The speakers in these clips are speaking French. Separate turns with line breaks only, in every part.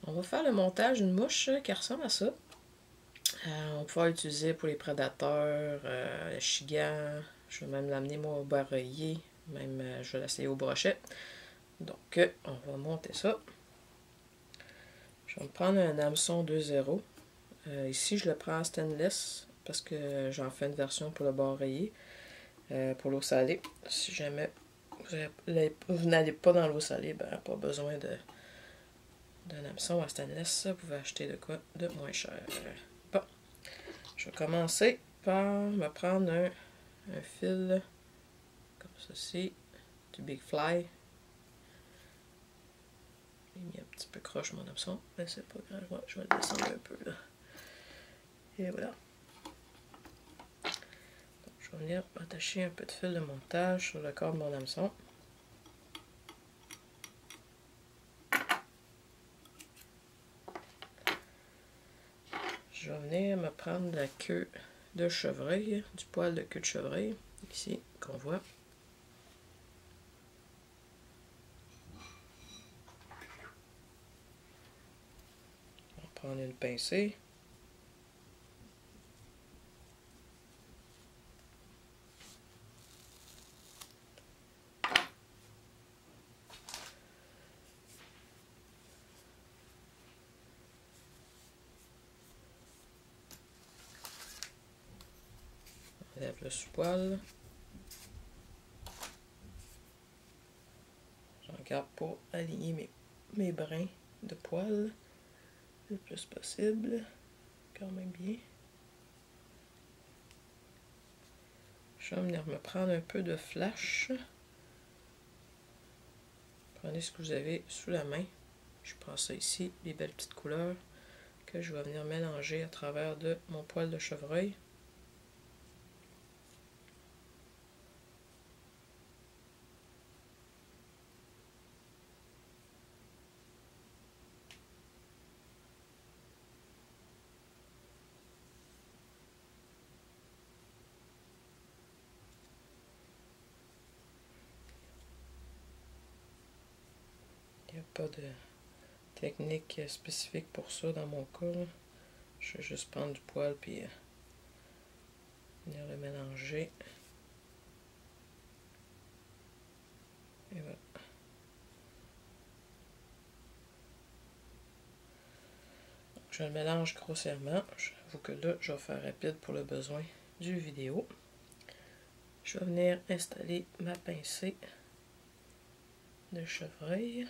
On va faire le montage d'une mouche qui ressemble à ça. On va pouvoir l'utiliser pour les prédateurs, le chigan. Je vais même l'amener moi au bareillet. Même je vais l'essayer au brochet. Donc on va monter ça. Je vais me prendre un hameçon 2.0. Ici je le prends en stainless parce que j'en fais une version pour le bareillet. Pour l'eau salée. Si jamais vous n'allez pas dans l'eau salée, ben pas besoin d'un hameçon à stainless. Vous pouvez acheter de quoi de moins cher. Bon, je vais commencer par me prendre un fil comme ceci, du Big Fly. J'ai mis un petit peu croche mon hameçon, mais c'est pas grave, ouais, je vais le descendre un peu là. Et voilà. Donc, je vais venir attacher un peu de fil de montage sur le corps de mon hameçon. Je vais venir me prendre la queue de chevreuil, du poil de queue de chevreuil, ici, qu'on voit. On va prendre une pincée. On enlève le sous-poil. J'en garde pour aligner mes brins de poil le plus possible. Quand même bien. Je vais venir me prendre un peu de flash. Prenez ce que vous avez sous la main. Je prends ça ici, les belles petites couleurs que je vais venir mélanger à travers de mon poil de chevreuil. Il n'y a pas de technique spécifique pour ça dans mon cas. Là. Je vais juste prendre du poil puis venir le mélanger. Et voilà. Donc, je le mélange grossièrement. J'avoue que là, je vais faire rapide pour le besoin du vidéo. Je vais venir installer ma pincée de chevreuil.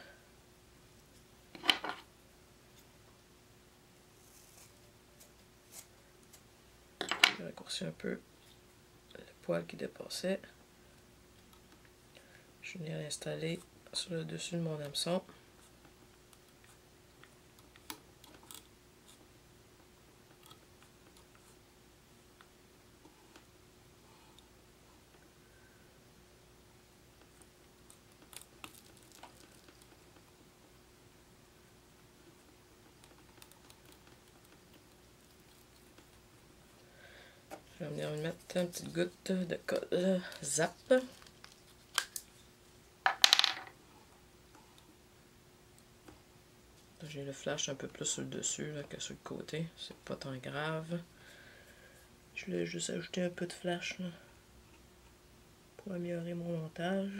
Je raccourcis un peu le poil qui dépassait. Je vais venir l'installer sur le dessus de mon hameçon. Je vais venir mettre une petite goutte de colle Zap. J'ai le flash un peu plus sur le dessus là, que sur le côté. C'est pas tant grave. Je voulais juste ajouter un peu de flash là, pour améliorer mon montage.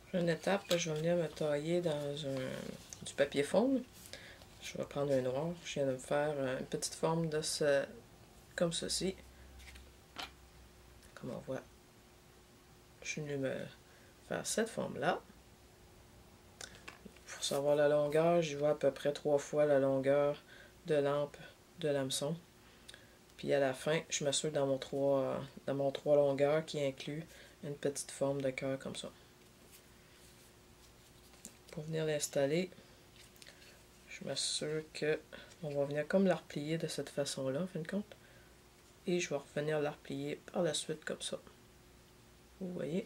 Prochaine étape, je vais venir me tailler dans du papier fond. Je vais prendre un noir. Je viens de me faire une petite forme de comme ceci. Comme on voit, je suis venu me faire cette forme-là. Pour savoir la longueur, j'y vois à peu près 3 fois la longueur de lampe de l'hameçon. Puis à la fin, je m'assure dans mon 3 longueurs qui inclut une petite forme de cœur comme ça. Pour venir l'installer, je m'assure que on va venir comme la replier de cette façon-là, en fin de compte. Et je vais revenir la replier par la suite comme ça. Vous voyez?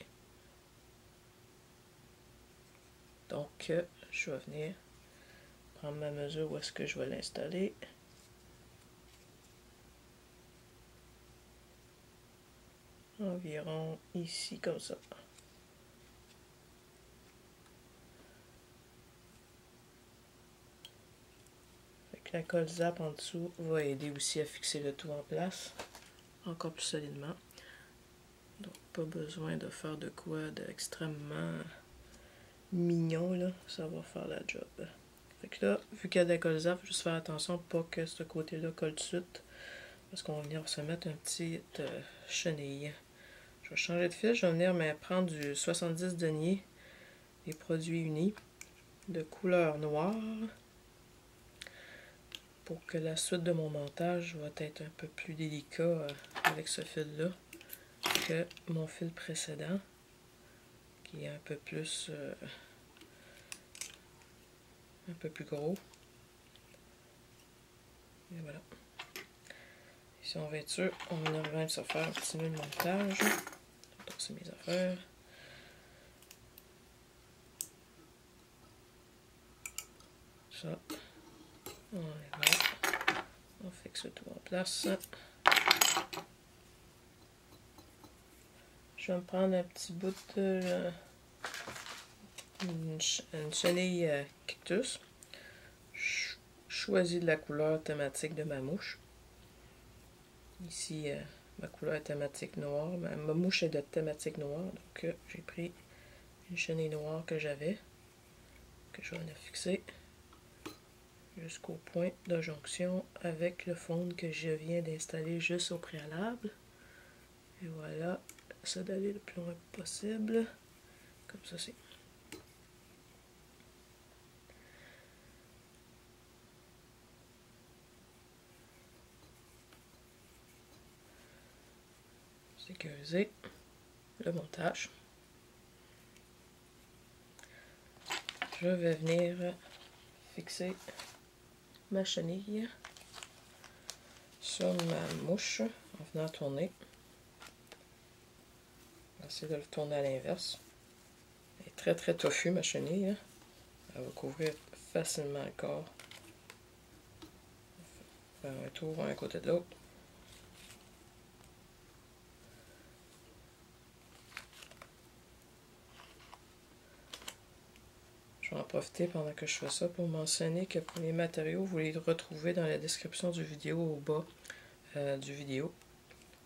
Donc, je vais venir prendre ma mesure où est-ce que je vais l'installer. Environ ici, comme ça. Fait que la colle zap en dessous va aider aussi à fixer le tout en place, encore plus solidement. Donc pas besoin de faire de quoi d'extrêmement mignon, là, ça va faire la job. Fait que là, vu qu'il y a de la colle zap, juste faire attention pas que ce côté-là colle tout de suite, parce qu'on va venir se mettre une petite chenille. Je vais changer de fil, je vais venir me prendre du 70 deniers, des produits unis, de couleur noire, pour que la suite de mon montage va être un peu plus délicat avec ce fil-là que mon fil précédent, qui est un peu plus gros. Et voilà. Si on va être sûr, on va même se faire un petit peu de montage. Donc c'est mes affaires. Ça. Voilà. On fixe tout en place. Je vais me prendre un petit bout de une chenille cactus. Je choisis de la couleur thématique de ma mouche. Ici, ma couleur est thématique noire. Ma mouche est de thématique noire. Donc, j'ai pris une chenille noire que j'avais, que je vais venir fixer jusqu'au point de jonction avec le fond que je viens d'installer juste au préalable. Et voilà, ça d'aller le plus loin possible, comme ceci. Sécuriser le montage. Je vais venir fixer ma chenille sur ma mouche en venant tourner. Je vais essayer de le tourner à l'inverse. Elle est très très touffue ma chenille. Hein. Elle va couvrir facilement le corps. Faire un tour un côté de l'autre. Je vais en profiter pendant que je fais ça pour mentionner que pour les matériaux, vous les retrouvez dans la description du vidéo au bas du vidéo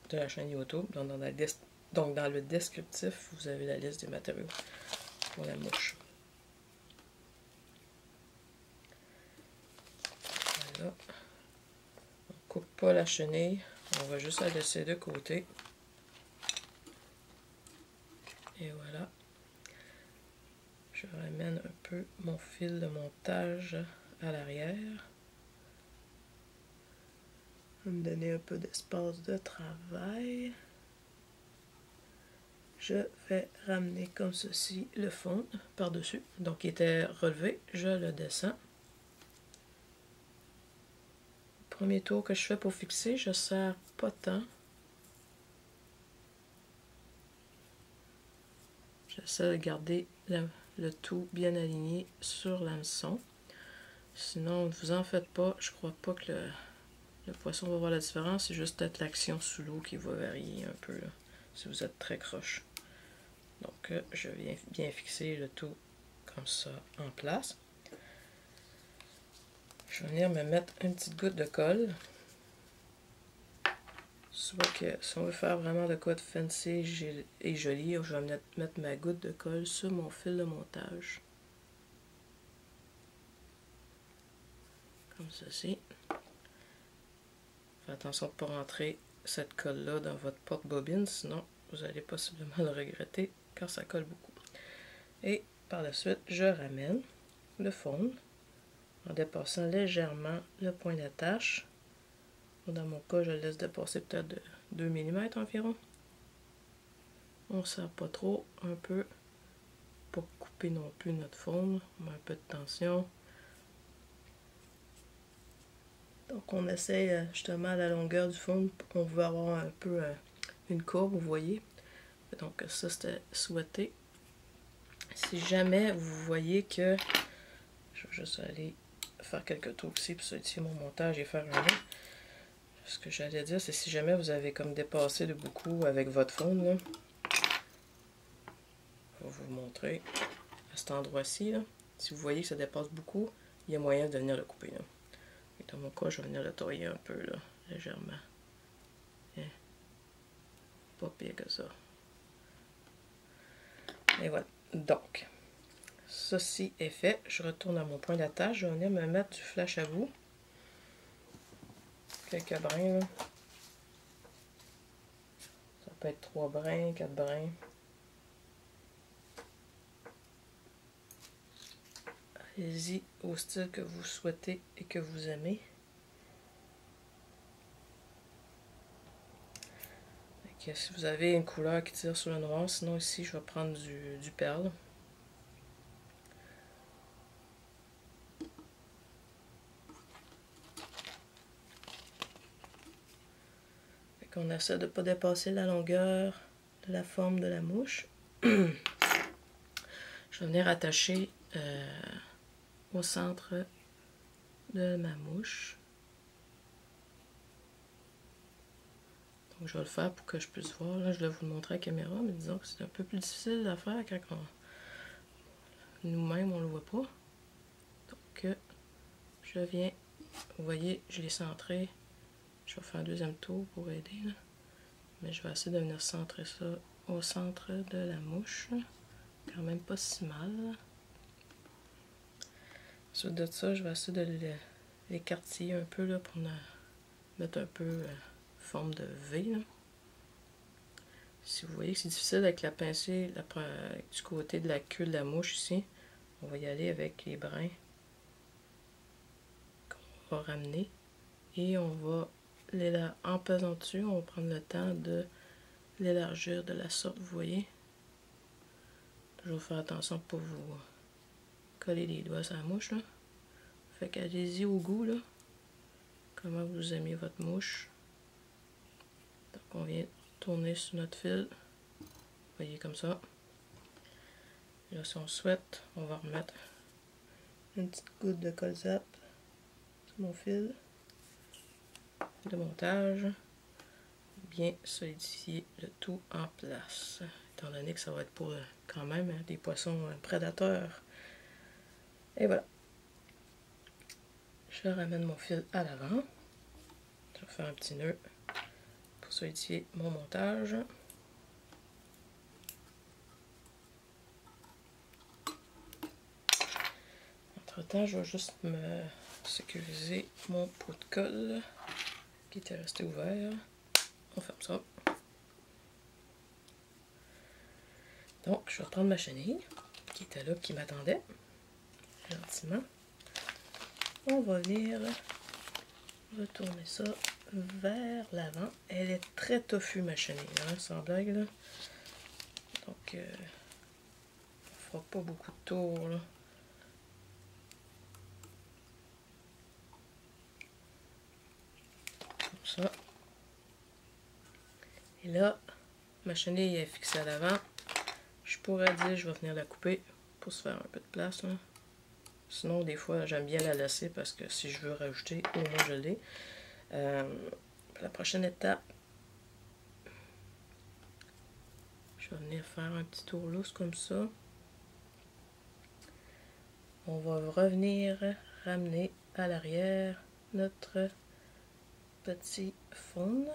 de la chaîne YouTube. Donc dans le descriptif, vous avez la liste des matériaux pour la mouche. Voilà. On ne coupe pas la chenille, on va juste la laisser de côté. Et voilà. Je ramène un peu mon fil de montage à l'arrière. Je vais me donner un peu d'espace de travail. Je vais ramener comme ceci le fond par-dessus. Donc il était relevé, je le descends. Premier tour que je fais pour fixer, je ne serre pas tant. J'essaie de garder le tout bien aligné sur l'hameçon. Sinon, ne vous en faites pas, je crois pas que le poisson va voir la différence, c'est juste peut-être l'action sous l'eau qui va varier un peu, là, si vous êtes très croche. Donc, je viens bien fixer le tout comme ça en place. Je vais venir me mettre une petite goutte de colle. Soit que si on veut faire vraiment de quoi de fancy et joli, je vais mettre ma goutte de colle sur mon fil de montage. Comme ceci. Faites attention de ne pas rentrer cette colle-là dans votre porte-bobine, sinon vous allez possiblement le regretter car ça colle beaucoup. Et par la suite, je ramène le fond en dépassant légèrement le point d'attache. Dans mon cas, je le laisse dépasser peut-être de 2 mm environ. On ne serre pas trop, un peu, pour couper non plus notre fond. On met un peu de tension. Donc on essaye justement à la longueur du fond, on veut avoir un peu une courbe, vous voyez. Donc ça c'était souhaité. Si jamais vous voyez que, je vais juste aller faire quelques tours ici pour solidifier mon montage et faire un nœud. Ce que j'allais dire, c'est si jamais vous avez comme dépassé de beaucoup avec votre faune, là, je vais vous montrer à cet endroit-ci. Si vous voyez que ça dépasse beaucoup, il y a moyen de venir le couper. Là. Et dans mon cas, je vais venir le tailler un peu, là, légèrement. Hein? Pas pire que ça. Et voilà. Donc, ceci est fait. Je retourne à mon point d'attache. Je vais venir me mettre du flash à bout. Quelques brins, là. Ça peut être 3 brins, 4 brins. Allez-y au style que vous souhaitez et que vous aimez. Okay, si vous avez une couleur qui tire sur le noir, sinon ici je vais prendre du perle. On essaie de ne pas dépasser la longueur de la forme de la mouche. Je vais venir attacher au centre de ma mouche. Donc je vais le faire pour que je puisse voir. Là, je vais vous le montrer à la caméra, mais disons que c'est un peu plus difficile à faire quand nous-mêmes on ne le voit pas. Donc je viens, vous voyez, je l'ai centré. Je vais faire un deuxième tour pour aider. Là. Mais je vais essayer de venir centrer ça au centre de la mouche. Quand même pas si mal. Ensuite de ça, je vais essayer de l'écartiller un peu là, pour mettre un peu forme de V. Là. Si vous voyez que c'est difficile avec la pincée du côté de la queue de la mouche ici, on va y aller avec les brins qu'on va ramener. Et on va en pesant dessus, on va prendre le temps de l'élargir de la sorte, vous voyez. Toujours faire attention pour pas vous coller les doigts sur la mouche. Là. Fait qu'allez-y au goût, là. Comment vous aimez votre mouche. Donc on vient tourner sur notre fil. Vous voyez comme ça. Et là, si on souhaite, on va remettre une petite goutte de colzap sur mon fil de montage. Bien solidifier le tout en place. Étant donné que ça va être pour quand même des poissons prédateurs. Et voilà. Je ramène mon fil à l'avant. Je vais faire un petit nœud pour solidifier mon montage. Entre-temps, je vais juste me sécuriser mon pot de colle qui était resté ouvert. On ferme ça. Donc, je vais reprendre ma chenille qui était là, qui m'attendait. Gentiment. On va venir retourner ça vers l'avant. Elle est très toffue, ma chenille, hein, sans blague. Là. Donc, on ne fera pas beaucoup de tours. Là. Comme ça. Et là, ma chenille est fixée à l'avant. Je pourrais dire je vais venir la couper pour se faire un peu de place. Là. Sinon, des fois, j'aime bien la laisser parce que si je veux rajouter, au moins je l'ai. La prochaine étape, je vais venir faire un petit tour lousse comme ça. On va revenir ramener à l'arrière notre petit faune.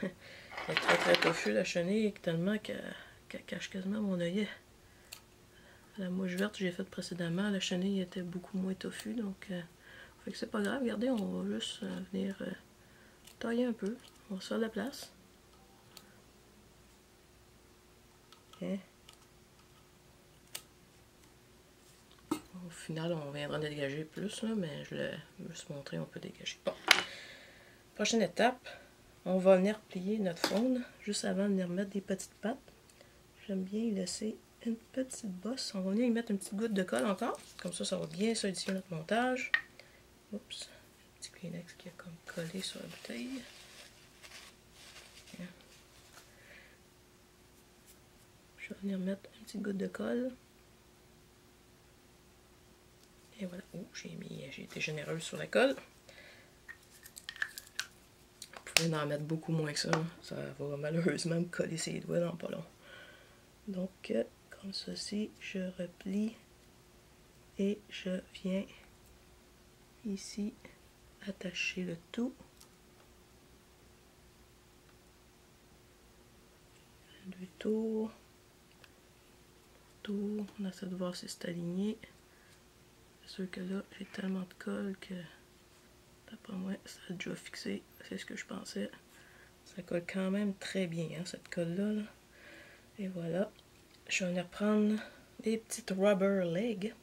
Elle est très très toffue la chenille, tellement qu'elle cache quasiment mon œillet. La mouche verte que j'ai faite précédemment, la chenille était beaucoup moins toffue, donc fait que c'est pas grave. Regardez, on va juste venir tailler un peu. On va se faire de la place. Okay. Au final, on viendra dégager plus, là, mais je vais juste montrer, on peut dégager. Bon. Prochaine étape, on va venir plier notre faune juste avant de venir mettre des petites pattes. J'aime bien y laisser une petite bosse. On va venir y mettre une petite goutte de colle encore. Comme ça va bien solidifier notre montage. Oups, un petit Kleenex qui a comme collé sur la bouteille. Je vais venir mettre une petite goutte de colle. Et voilà. Oh, j'ai été généreuse sur la colle. Vous pouvez en mettre beaucoup moins que ça. Ça va malheureusement me coller ses doigts dans pas long. Donc, comme ceci, je replie et je viens ici attacher le tout. Deux tours. Tour. On essaie de voir si c'est aligné. C'est sûr que là, j'ai tellement de colle que, d'après moi, ça a déjà fixé. C'est ce que je pensais. Ça colle quand même très bien, hein, cette colle-là. Là. Et voilà. Je vais venir prendre des petites rubber legs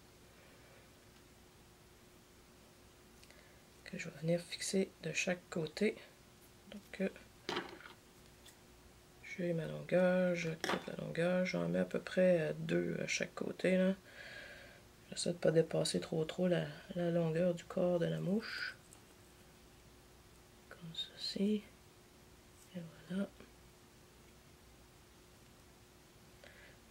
que je vais venir fixer de chaque côté. Donc, j'ai ma longueur, je coupe la longueur, j'en mets à peu près 2 à chaque côté. Là. J'essaie de ne pas dépasser trop la longueur du corps de la mouche. Comme ceci. Et voilà.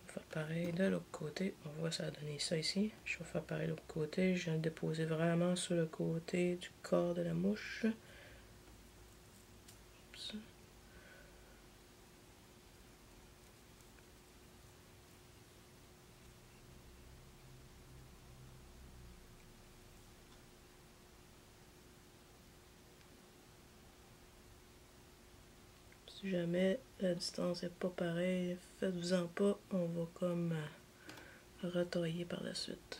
On va faire pareil de l'autre côté. On voit ça a donné ça ici. Je vais faire pareil de l'autre côté. Je viens de déposer vraiment sur le côté du corps de la mouche. Oups. Si jamais la distance n'est pas pareille, faites-vous-en pas, on va comme retailler par la suite.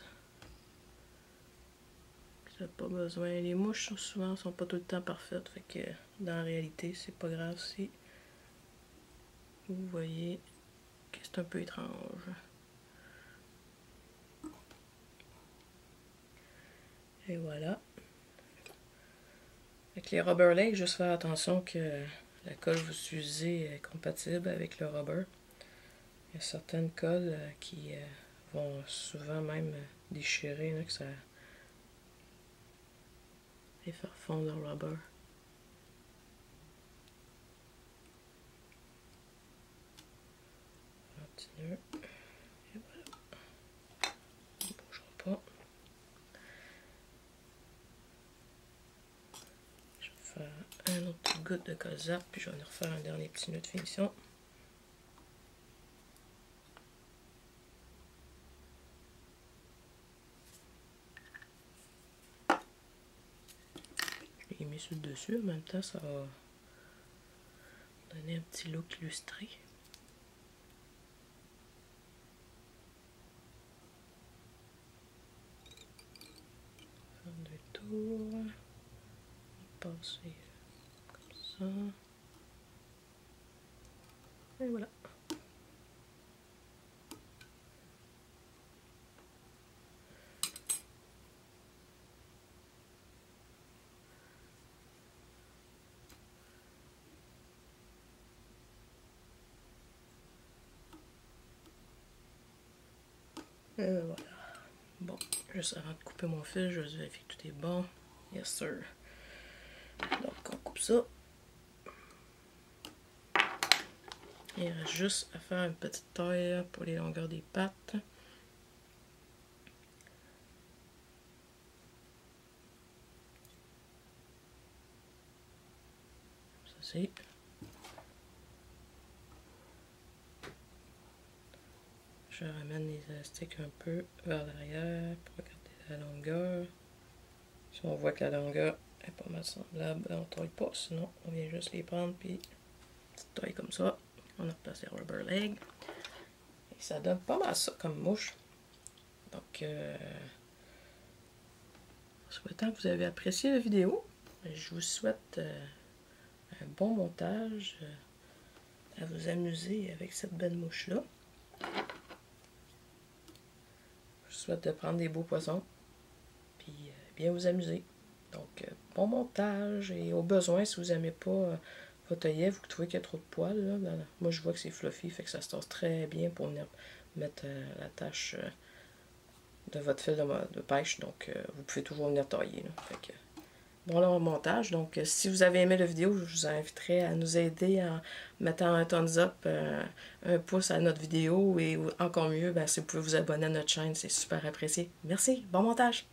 Vous n'avez pas besoin. Les mouches souvent sont pas tout le temps parfaites, fait que dans la réalité, c'est pas grave si vous voyez que c'est un peu étrange. Et voilà. Avec les rubber legs, juste faire attention que la colle que vous utilisez est compatible avec le rubber. Il y a certaines colles qui vont souvent même déchirer, là, que ça et faire fondre le rubber. Continue. Et voilà. On ne bougera pas. Je vais faire un autre petit goutte de colle zap, puis je vais venir refaire un dernier petit nœud de finition. Je l'ai mis sur le dessus, en même temps ça va donner un petit look lustré. Faire 2 tours. Passer comme ça. Et voilà. Et voilà. Bon, juste avant de couper mon fil, je vais vérifier que tout est bon. Yes sir. Donc on coupe ça. Il reste juste à faire une petite taille pour les longueurs des pattes. Ça c'est. Je ramène les élastiques un peu vers l'arrière pour regarder la longueur. Si on voit que la longueur est pas mal semblable, on ne taille pas, sinon on vient juste les prendre puis petite taille comme ça. On replace les rubber legs. Et ça donne pas mal ça comme mouche. Donc, en souhaitant que vous avez apprécié la vidéo, je vous souhaite un bon montage, à vous amuser avec cette belle mouche-là. Je vous souhaite de prendre des beaux poissons, puis bien vous amuser. Donc, bon montage, et au besoin, si vous n'aimez pas votre œillet, vous trouvez qu'il y a trop de poils, là, moi je vois que c'est fluffy, fait que ça se tasse très bien pour venir mettre la tâche de votre fil de pêche, donc vous pouvez toujours venir tailler. Là, fait que, bon là, montage. Donc, si vous avez aimé la vidéo, je vous inviterai à nous aider en mettant un thumbs up, un pouce à notre vidéo, et encore mieux, ben, si vous pouvez vous abonner à notre chaîne, c'est super apprécié. Merci, bon montage!